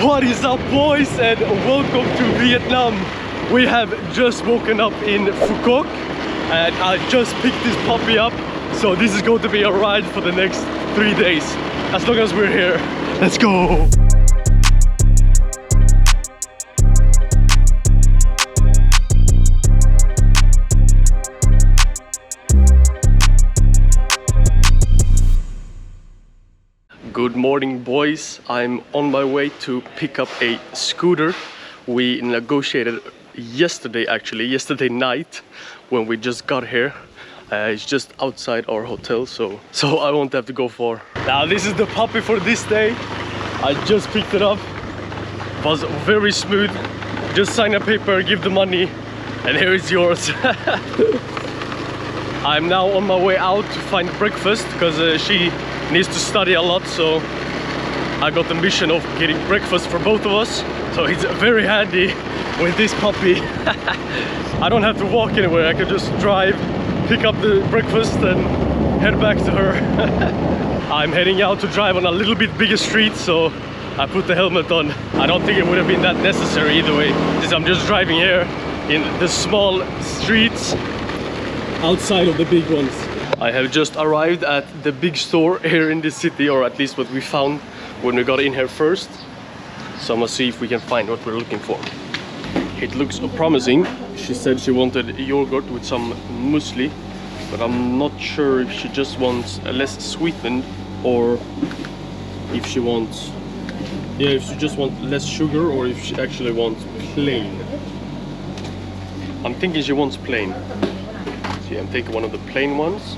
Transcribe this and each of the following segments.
What is up, boys, and welcome to Vietnam. We have just woken up in Phu Quoc and I just picked this puppy up, so this is going to be a ride for the next 3 days as long as we're here. Let's go. Good morning, boys. I'm on my way to pick up a scooter. We negotiated yesterday night when we just got here. It's just outside our hotel, so I won't have to go far. Now this is the puppy for this day. I just picked it up. It was very smooth. Just sign a paper, give the money, and here is yours. I'm now on my way out to find breakfast because she needs to study a lot, so I got the mission of getting breakfast for both of us. So it's very handy with this puppy. I don't have to walk anywhere, I can just drive, pick up the breakfast and head back to her. I'm heading out to drive on a little bit bigger street, so I put the helmet on. I don't think it would have been that necessary either way, since I'm just driving here in the small streets outside of the big ones. I have just arrived at the big store here in the city, or at least what we found when we got in here first. So I'm gonna see if we can find what we're looking for. It looks promising. She said she wanted yogurt with some muesli, but I'm not sure if she just wants less sweetened or if she wants, if she just wants less sugar or if she actually wants plain. I'm thinking she wants plain. So I'm taking one of the plain ones,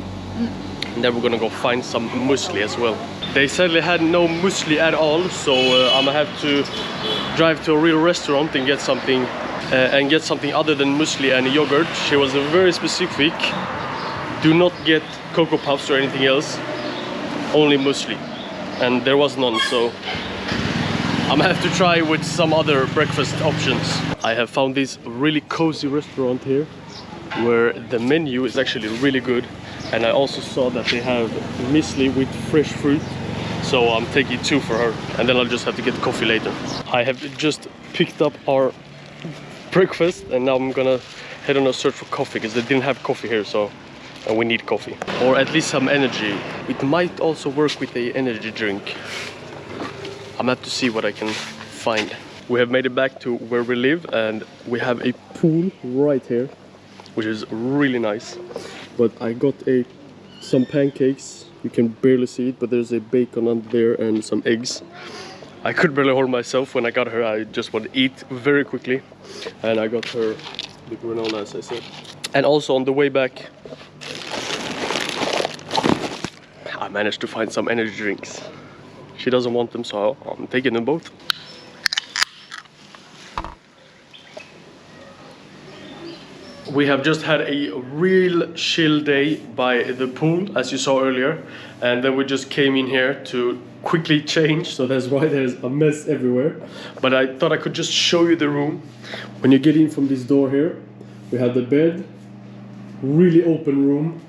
and then we're gonna go find some muesli as well. They said they had no muesli at all, so I'm gonna have to drive to a real restaurant and get something other than muesli and yogurt. She was very specific. Do not get Cocoa Puffs or anything else, only muesli, and there was none, so I'm gonna have to try with some other breakfast options. I have found this really cozy restaurant here where the menu is actually really good, and I also saw that they have muesli with fresh fruit, so I'm taking 2 for her, and then I'll just have to get coffee later. I have just picked up our breakfast, and now I'm gonna head on a search for coffee because they didn't have coffee here, so we need coffee, or at least some energy. It might also work with the energy drink. I'm gonna have to see what I can find. We have made it back to where we live, and we have a pool right here, which is really nice. But I got some pancakes. You can barely see it, but there's a bacon under there and some eggs. I could barely hold myself when I got her. I just want to eat very quickly, and I got her the granola, as I said. And also on the way back, I managed to find some energy drinks. She doesn't want them, so I'm taking them both. We have just had a real chill day by the pool, as you saw earlier, and then we just came in here to quickly change, so that's why there's a mess everywhere. But I thought I could just show you the room. When you get in from this door here, we have the bed, really open room,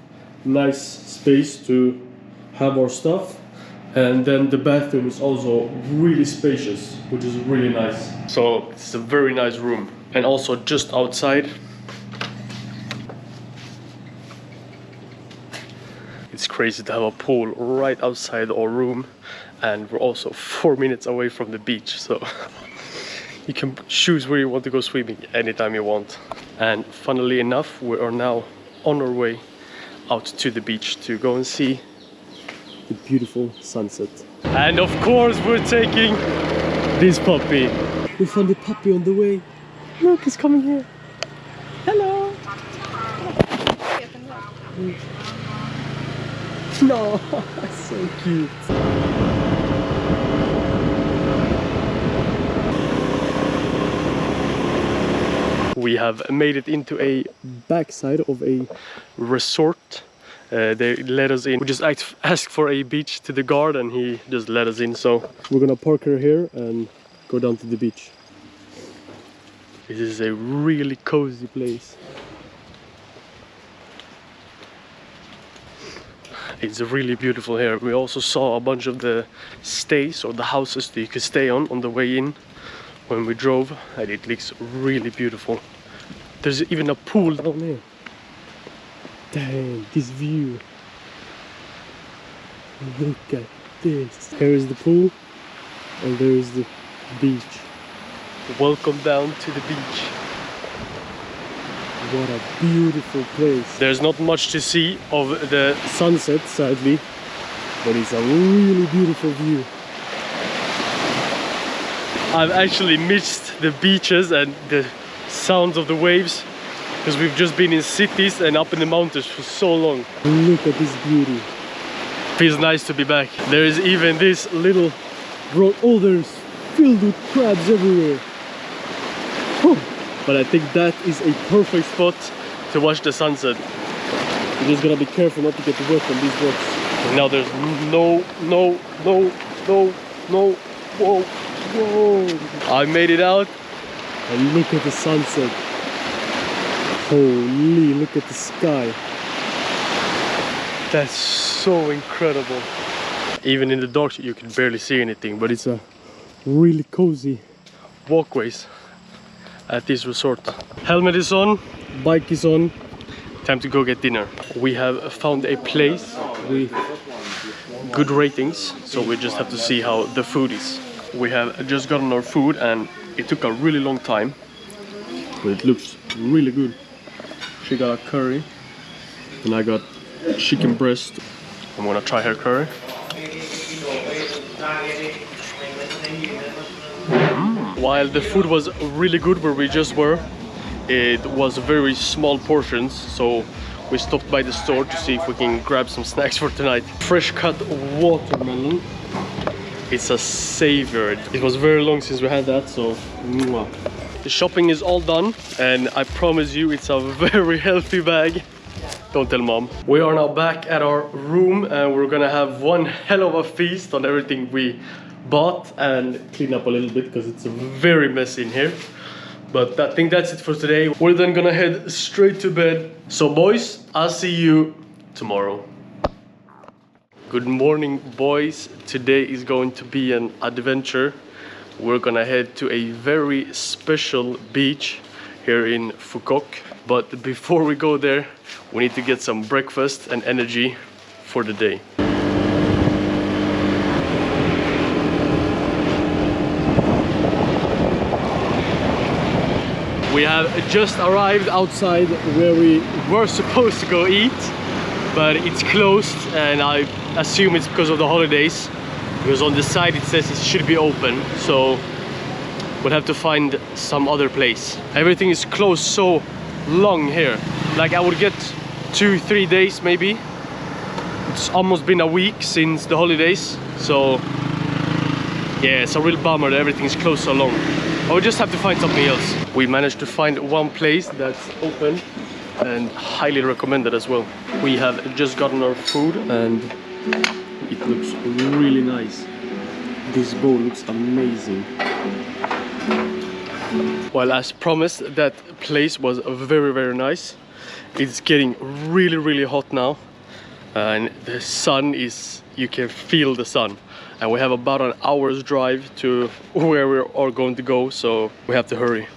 nice space to have our stuff, and then the bathroom is also really spacious, which is really nice. So it's a very nice room. And also just outside, it's crazy to have a pool right outside our room, and we're also 4 minutes away from the beach, so you can choose where you want to go swimming anytime you want. And funnily enough, we are now on our way out to the beach to go and see the beautiful sunset. And of course we're taking this puppy. We found the puppy on the way. Look, he's coming here. Hello. No, so cute. We have made it into a backside of a resort. They let us in. We just asked for a beach to the guard, and he just let us in. So we're gonna park her here and go down to the beach. This is a really cozy place. It's really beautiful here. We also saw a bunch of the stays or the houses that you could stay on the way in when we drove, and it looks really beautiful. There's even a pool down there. Dang, this view. Look at this. Here is the pool and there is the beach. Welcome down to the beach. What a beautiful place. There's not much to see of the sunset, sadly, but it's a really beautiful view. I've actually missed the beaches and the sounds of the waves because we've just been in cities and up in the mountains for so long. Look at this beauty. Feels nice to be back. There is even this little road. Oh, there's filled with crabs everywhere. Whew. But I think that is a perfect spot to watch the sunset. You're just gonna be careful not to get wet on these rocks. And now there's no, whoa. I made it out and look at the sunset. Holy, look at the sky. That's so incredible. Even in the dark you can barely see anything, but it's a really cozy walkways at this resort. Helmet is on, bike is on, time to go get dinner. We have found a place with good ratings, so we just have to see how the food is. We have just gotten our food and it took a really long time, but it looks really good. She got a curry and I got chicken breast. I'm gonna try her curry. While the food was really good where we just were, it was very small portions, so we stopped by the store to see if we can grab some snacks for tonight. Fresh cut watermelon. It's a savior. It was very long since we had that, so mwah. The shopping is all done and I promise you it's a very healthy bag. Don't tell mom. We are now back at our room and we're gonna have one hell of a feast on everything we bought and clean up a little bit because it's very messy in here. But I think that's it for today. We're then gonna head straight to bed. So boys, I'll see you tomorrow. Good morning, boys. Today is going to be an adventure. We're gonna head to a very special beach here in Phu Quoc. But before we go there, we need to get some breakfast and energy for the day. We have just arrived outside where we were supposed to go eat, but it's closed and I assume it's because of the holidays, because on the side it says it should be open, so we'll have to find some other place. Everything is closed so long here. Like I would get 2-3 days maybe. It's almost been a week since the holidays, so yeah, it's a real bummer that everything's closed so long. I would just have to find something else. We managed to find one place that's open and highly recommended as well. We have just gotten our food and it looks really nice. This bowl looks amazing. Well, as promised, that place was very nice. It's getting really hot now and the sun is, you can feel the sun. And we have about an hour's drive to where we are going to go, so we have to hurry.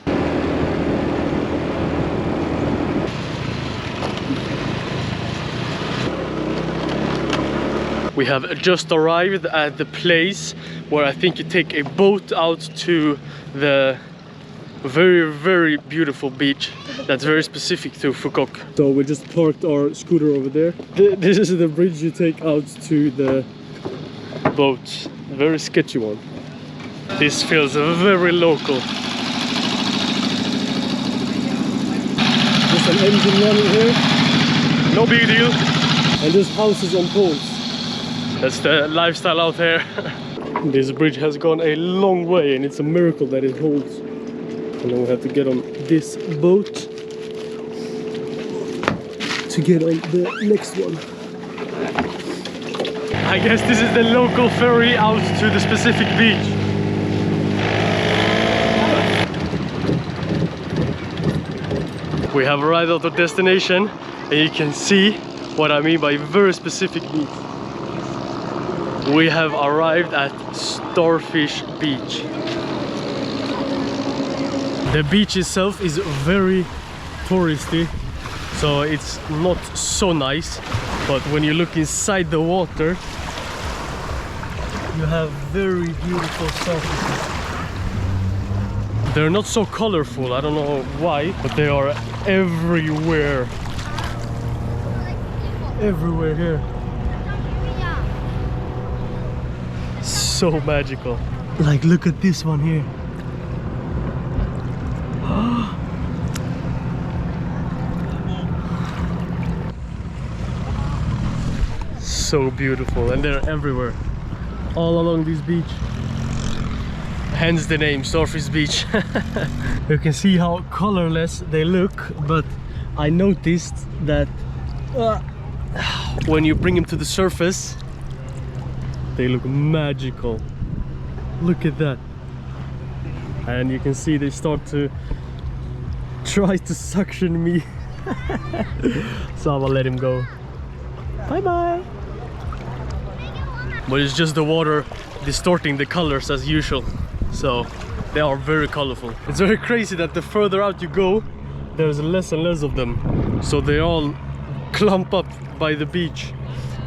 We have just arrived at the place where I think you take a boat out to the very beautiful beach that's very specific to Phu Quoc. So we just parked our scooter over there. This is the bridge you take out to the boat. Very sketchy one. This feels very local. Just an engine running here. No big deal. And there's houses on poles. That's the lifestyle out here. This bridge has gone a long way and it's a miracle that it holds. And then we have to get on this boat to get on the next one. I guess this is the local ferry out to the specific beach. We have arrived at our destination and you can see what I mean by very specific beach. We have arrived at Starfish Beach. The beach itself is very touristy, so it's not so nice, but when you look inside the water, you have very beautiful surfaces. They're not so colorful, I don't know why, but they are everywhere. Everywhere here. So magical. Like, look at this one here. So beautiful, and they're everywhere, all along this beach. Hence the name Starfish Beach. You can see how colorless they look, but I noticed that when you bring them to the surface, they look magical. Look at that. And you can see they start to try to suction me. So I'm gonna let him go. Bye bye. But it's just the water distorting the colors as usual. So they are very colorful. It's very crazy that the further out you go, there's less and less of them. So they all clump up by the beach.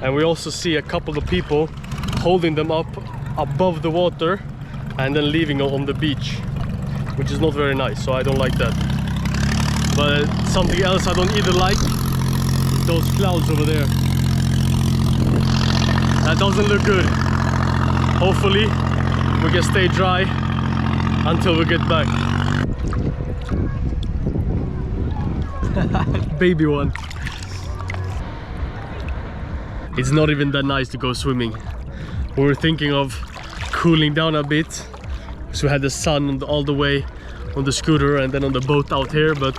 And we also see a couple of people holding them up above the water and then leaving them on the beach, which is not very nice, so I don't like that. But something else I don't either like is those clouds over there. That doesn't look good. Hopefully we can stay dry until we get back. Baby one. It's not even that nice to go swimming. We were thinking of cooling down a bit, so we had the sun all the way on the scooter and then on the boat out here, but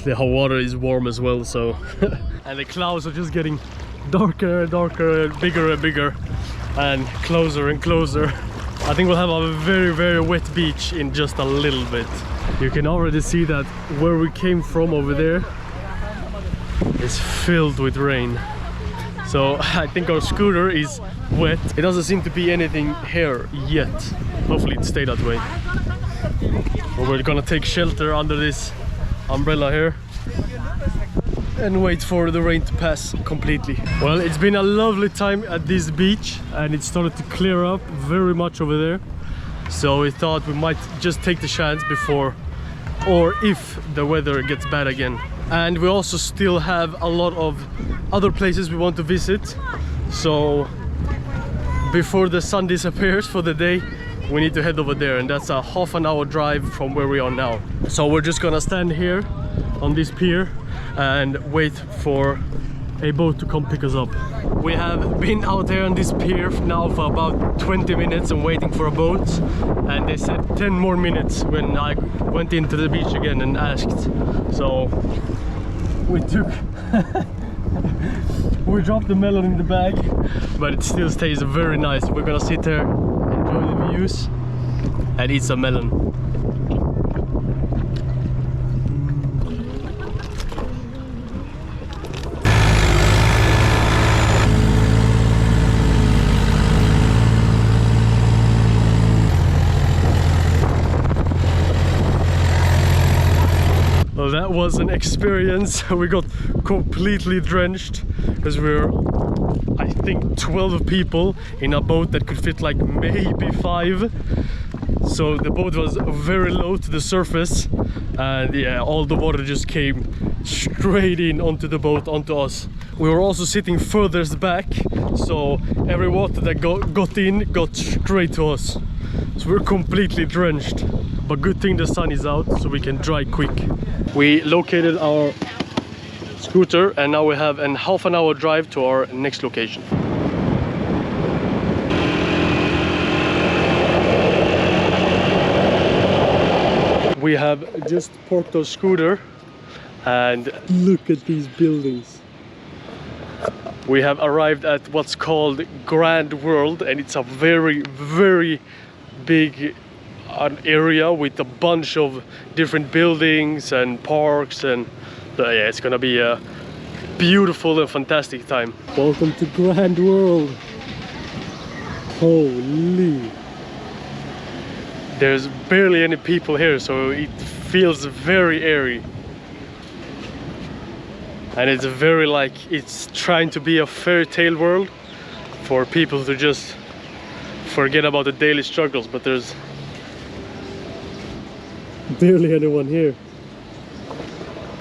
the whole water is warm as well, so and the clouds are just getting darker and darker, bigger and bigger, and closer and closer. I think we'll have a very, very wet beach in just a little bit. You can already see that where we came from over there is filled with rain. So I think our scooter is wet. It doesn't seem to be anything here yet. Hopefully it stays that way. But we're gonna take shelter under this umbrella here and wait for the rain to pass completely. Well, it's been a lovely time at this beach, and it started to clear up very much over there. So we thought we might just take the chance before, or if the weather gets bad again. And we also still have a lot of other places we want to visit. So before the sun disappears for the day, we need to head over there, and that's a half an hour drive from where we are now. So we're just gonna stand here on this pier and wait for a boat to come pick us up. We have been out there on this pier now for about 20 minutes and waiting for a boat, and they said 10 more minutes when I went into the beach again and asked. So we took we dropped the melon in the bag, but it still stays very nice. We're gonna sit there, enjoy the views and eat some melon. Well, that was an experience. We got completely drenched because we're, I think, 12 people in a boat that could fit like maybe 5. So the boat was very low to the surface, and yeah, all the water just came straight in onto the boat, onto us. We were also sitting furthest back, so every water that got in got straight to us. So we're completely drenched, but good thing the sun is out so we can dry quick. We located our scooter and now we have a half an hour drive to our next location. We have just parked our scooter and look at these buildings. We have arrived at what's called Grand World, and it's a very, very big area with a bunch of different buildings and parks, and yeah, it's gonna be beautiful and fantastic time. Welcome to Grand World. Holy. There's barely any people here, so it feels very airy. And it's very like it's trying to be a fairy tale world for people to just forget about the daily struggles, but there's barely anyone here.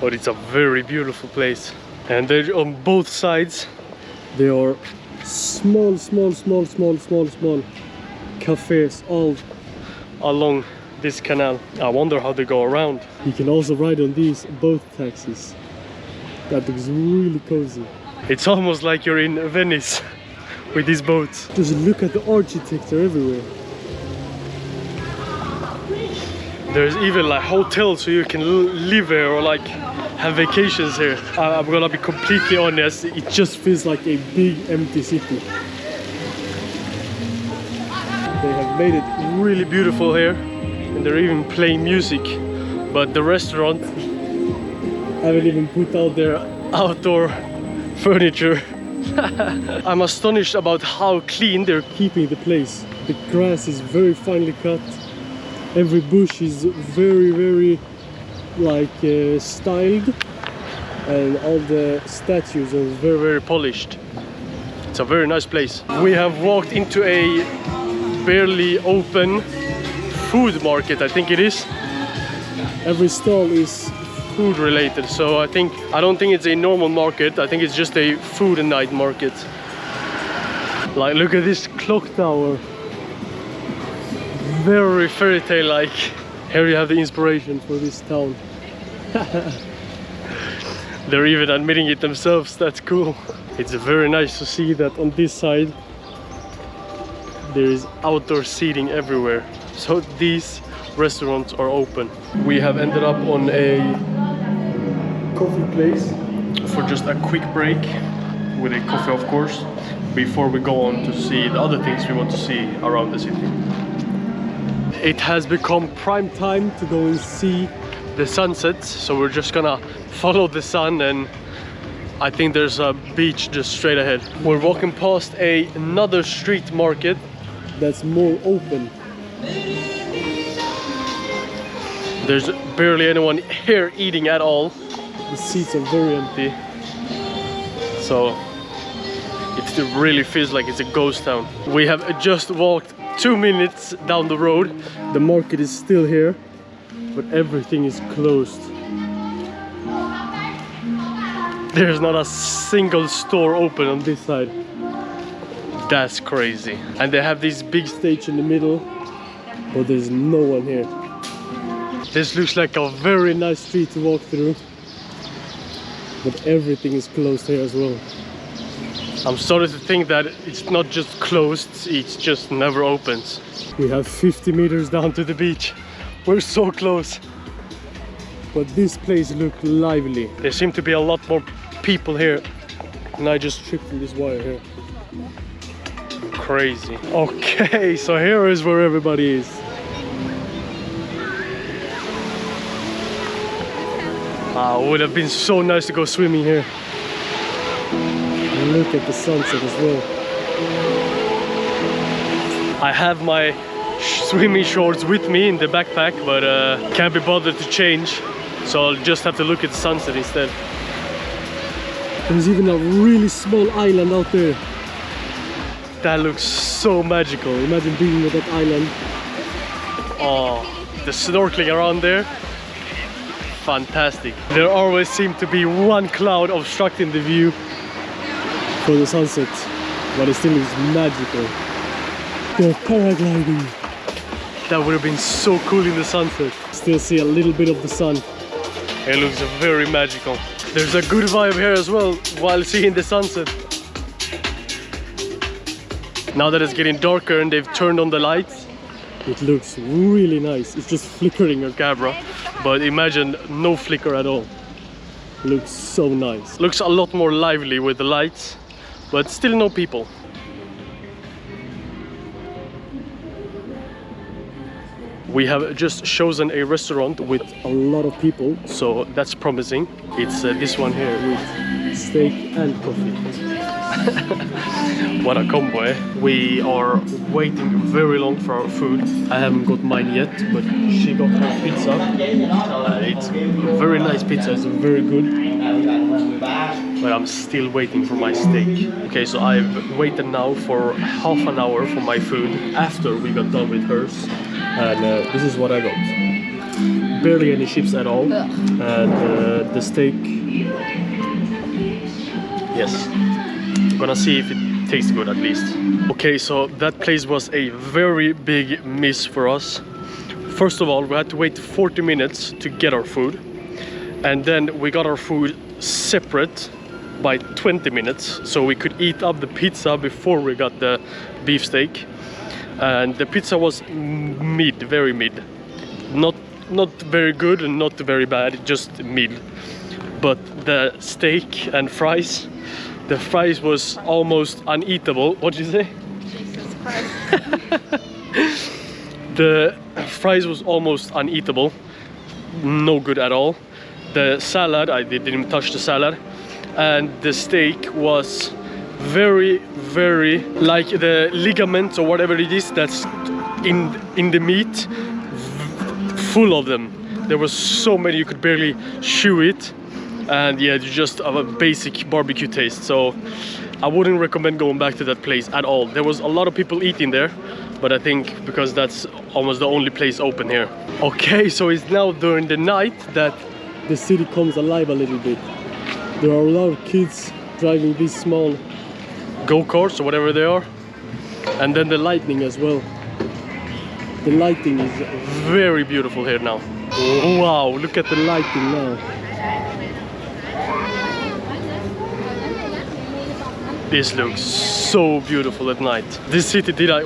But it's a very beautiful place. And there on both sides there are small cafes all along this canal. I wonder how they go around. You can also ride on these boat taxis. That looks really cozy. It's almost like you're in Venice with these boats. Just look at the architecture everywhere. There's even like hotels so you can live here or like have vacations here. I'm gonna be completely honest, It just feels like a big empty city. they have made it really beautiful here and they're even playing music. But the restaurant haven't even put out their outdoor furniture. I'm astonished about how clean they're keeping the place. The grass is very finely cut. Every bush is very like styled, and all the statues are very polished. It's a very nice place. We have walked into a barely open food market, I think it is. Every stall is food related, so I don't think it's a normal market. I think it's just a food and night market. Like, look at this clock tower. Very fairy tale like. Here you have the inspiration for this town. They're even admitting it themselves. That's cool. It's very nice to see that on this side there is outdoor seating everywhere, so these restaurants are open. We have ended up on a coffee place for just a quick break with a coffee, of course, before we go on to see the other things we want to see around the city. It has become prime time to go and see the sunsets, so we're just gonna follow the sun, and I think there's a beach just straight ahead. We're walking past another street market that's more open. There's barely anyone here eating at all. The seats are very empty. So it really feels like it's a ghost town. We have just walked 2 minutes down the road. The market is still here, but everything is closed. There's not a single store open on this side. That's crazy. And they have this big stage in the middle, but there's no one here. This looks like a very nice street to walk through, but everything is closed here as well. I'm starting to think that it's not just closed, it just never opens. We have 50 meters down to the beach. We're so close. But this place looks lively. There seem to be a lot more people here. And I just tripped on this wire here. Crazy. Okay, so here is where everybody is. It would have been so nice to go swimming here. Look at the sunset as well. I have my swimming shorts with me in the backpack, but can't be bothered to change, so I'll just have to look at the sunset instead. There's even a really small island out there. That looks so magical. Imagine being on that island. Oh, the snorkeling around there. Fantastic. There always seems to be one cloud obstructing the view for the sunset, but it still looks magical. They're paragliding. That would have been so cool in the sunset. Still see a little bit of the sun. It looks very magical. There's a good vibe here as well while seeing the sunset. Now that it's getting darker and they've turned on the lights, it looks really nice. It's just flickering your camera, but imagine no flicker at all. It looks so nice. Looks a lot more lively with the lights, but still no people. We have just chosen a restaurant with a lot of people, so that's promising. It's this one here with steak and coffee. What a combo, eh? We are waiting very long for our food. I haven't got mine yet, but she got her pizza. It's a very nice pizza, it's very good. But I'm still waiting for my steak. Okay, so I've waited now for half an hour for my food after we got done with hers. And this is what I got. Barely any chips at all. And the steak... Yes. I'm gonna see if it tastes good at least. Okay, so that place was a very big miss for us. First of all, we had to wait 40 minutes to get our food. And then we got our food separate by 20 minutes. So we could eat up the pizza before we got the beefsteak. And the pizza was mid, very mid. Not very good and not very bad, just mid. But the steak and fries, the fries was almost uneatable. What did you say? Jesus Christ. The fries was almost uneatable. No good at all. The salad, I didn't touch the salad. And the steak was very, very like the ligament or whatever it is that's in the meat, full of them. There was so many you could barely chew it. And yeah, you just have a basic barbecue taste. So I wouldn't recommend going back to that place at all. There was a lot of people eating there, but I think because that's almost the only place open here. Okay, so it's now during the night that the city comes alive a little bit. There are a lot of kids driving these small go-karts or whatever they are. And then the lightning as well. The lighting is very beautiful here now. Wow, look at the lighting now. This looks so beautiful at night. This city did a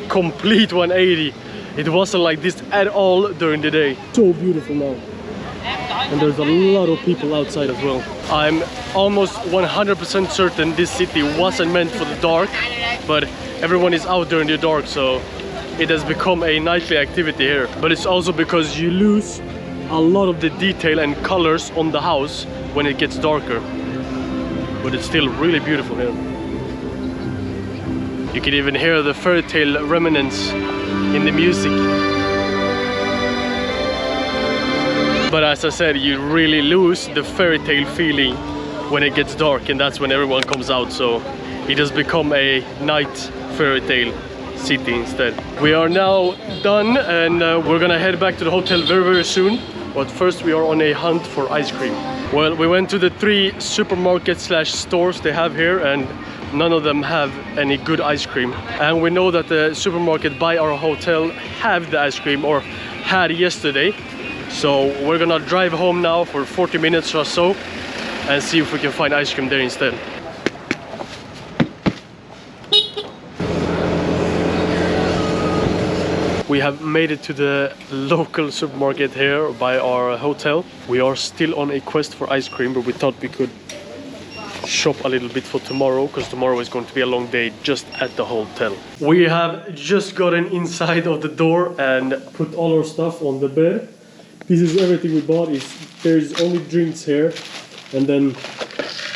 complete 180. It wasn't like this at all during the day. So beautiful now. And there's a lot of people outside as well. I'm almost 100% certain this city wasn't meant for the dark, but everyone is out during the dark, so it has become a nightly activity here. But it's also because you lose a lot of the detail and colors on the house when it gets darker. But it's still really beautiful here. You can even hear the fairy tale remnants in the music. But as I said, you really lose the fairy tale feeling when it gets dark, and that's when everyone comes out. So it has become a night fairy tale city instead. We are now done, and we're gonna head back to the hotel very, very soon. But first we are on a hunt for ice cream. Well, we went to the 3 supermarkets / stores they have here, and none of them have any good ice cream. And we know that the supermarket by our hotel have the ice cream, or had yesterday. So we're gonna drive home now for 40 minutes or so and see if we can find ice cream there instead. We have made it to the local supermarket here by our hotel. We are still on a quest for ice cream, but we thought we could shop a little bit for tomorrow, because tomorrow is going to be a long day just at the hotel. We have just gotten inside of the door and put all our stuff on the bed. This is everything we bought. There's only drinks here, and then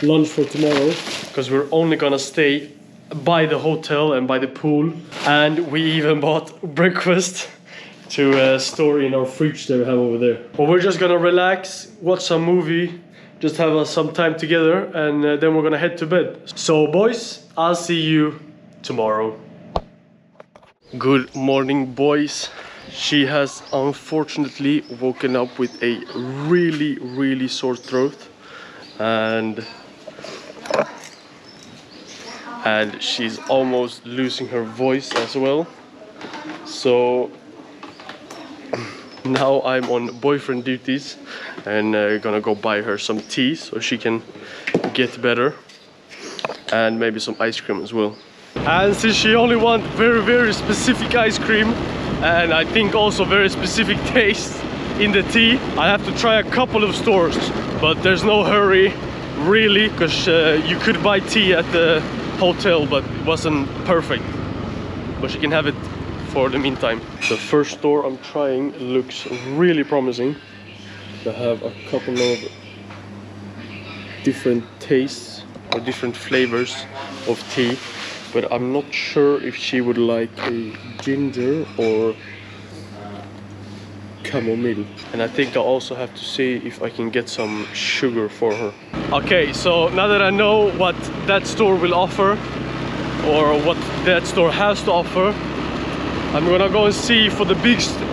lunch for tomorrow, because we're only gonna stay by the hotel and by the pool. And we even bought breakfast to store in our fridge that we have over there. But we're just gonna relax, watch some movie, just have some time together, and then we're gonna head to bed. So boys, I'll see you tomorrow. Good morning, boys. She has unfortunately woken up with a really, really sore throat, and she's almost losing her voice as well. So now I'm on boyfriend duties, and gonna go buy her some tea so she can get better, and maybe some ice cream as well. And since she only wants very, very specific ice cream, and I think also very specific taste in the tea, I have to try a couple of stores, but there's no hurry really, because you could buy tea at the hotel, but it wasn't perfect, but you can have it for the meantime. The first store I'm trying looks really promising. They have a couple of different tastes or different flavors of tea, but I'm not sure if she would like a ginger or chamomile. And I think I also have to see if I can get some sugar for her. Okay, so now that I know what that store will offer, or what that store has to offer, I'm gonna go and see for the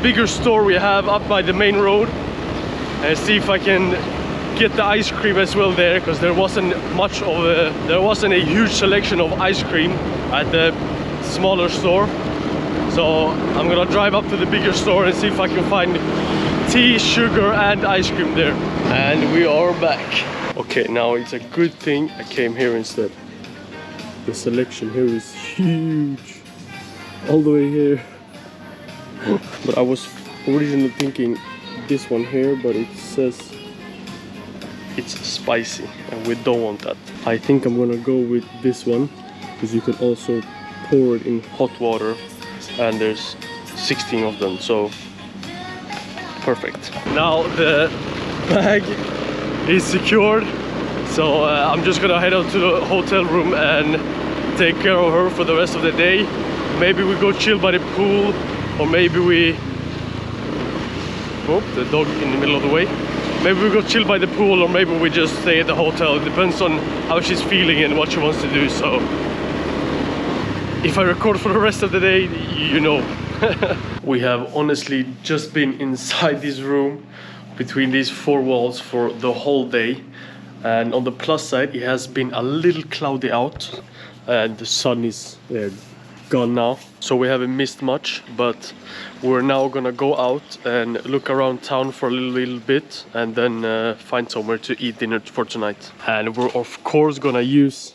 bigger store we have up by the main road, and see if I can get the ice cream as well there, because there wasn't a huge selection of ice cream at the smaller store. So I'm gonna drive up to the bigger store and see if I can find tea, sugar and ice cream there. And we are back. Okay, now it's a good thing I came here instead. The selection here is huge, all the way here. But I was originally thinking this one here, but it says it's spicy and we don't want that. I think I'm gonna go with this one, because you can also pour it in hot water, and there's 16 of them, so perfect. Now the bag is secured, so I'm just gonna head out to the hotel room and take care of her for the rest of the day. Maybe we go chill by the pool, or maybe we... Oh, the dog in the middle of the way. Maybe we go chill by the pool, or maybe we just stay at the hotel. It depends on how she's feeling and what she wants to do, so... If I record for the rest of the day, you know. We have honestly just been inside this room, between these four walls, for the whole day. And on the plus side, it has been a little cloudy out, and the sun is gone now, so we haven't missed much. But we're now gonna go out and look around town for a little bit, and then find somewhere to eat dinner for tonight. And we're of course gonna use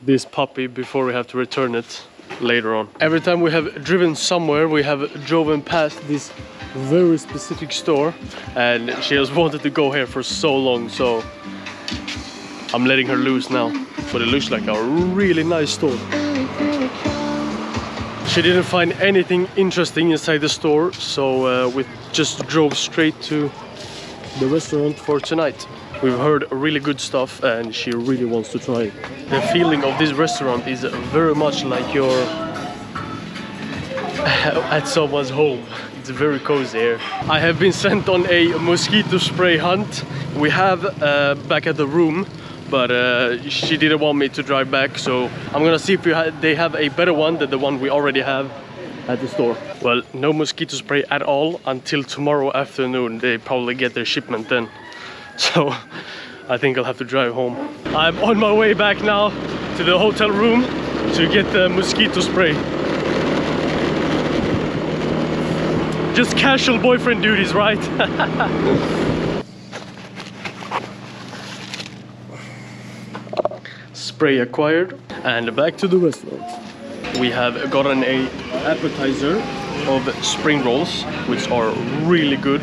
this puppy before we have to return it later on. Every time we have driven somewhere, we have driven past this very specific store, and she has wanted to go here for so long, so I'm letting her loose now. But it looks like a really nice store. She didn't find anything interesting inside the store, so we just drove straight to the restaurant for tonight. We've heard really good stuff and she really wants to try it. The feeling of this restaurant is very much like you're at someone's home. It's very cozy here. I have been sent on a mosquito spray hunt. We have back at the room, but she didn't want me to drive back, so I'm gonna see if they have a better one than the one we already have at the store. Well, no mosquito spray at all until tomorrow afternoon. They probably get their shipment then. So I think I'll have to drive home. I'm on my way back now to the hotel room to get the mosquito spray. Just casual boyfriend duties, right? Spray acquired, and back to the restaurant. We have gotten an appetizer of spring rolls, which are really good.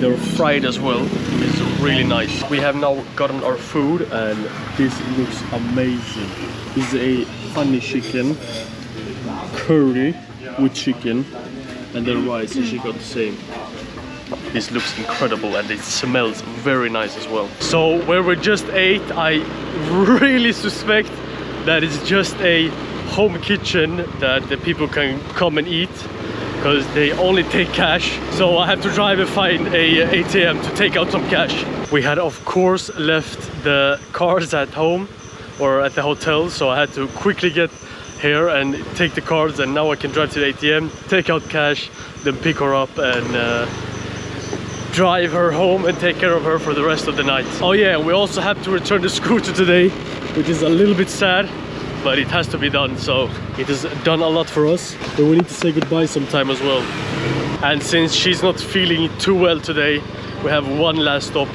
They're fried as well. It's really nice. We have now gotten our food, and this looks amazing. This is a funny chicken curry with chicken, and the rice she got the same. This looks incredible, and it smells very nice as well. So where we just ate, I really suspect that it's just a home kitchen that the people can come and eat, because they only take cash. So I have to drive and find a ATM to take out some cash. We had of course left the cards at home or at the hotel, so I had to quickly get here and take the cards, and now I can drive to the ATM, take out cash, then pick her up and drive her home and take care of her for the rest of the night. Oh yeah, we also have to return the scooter today, which is a little bit sad, but it has to be done. So it has done a lot for us, but we need to say goodbye sometime as well. And since she's not feeling too well today, we have one last stop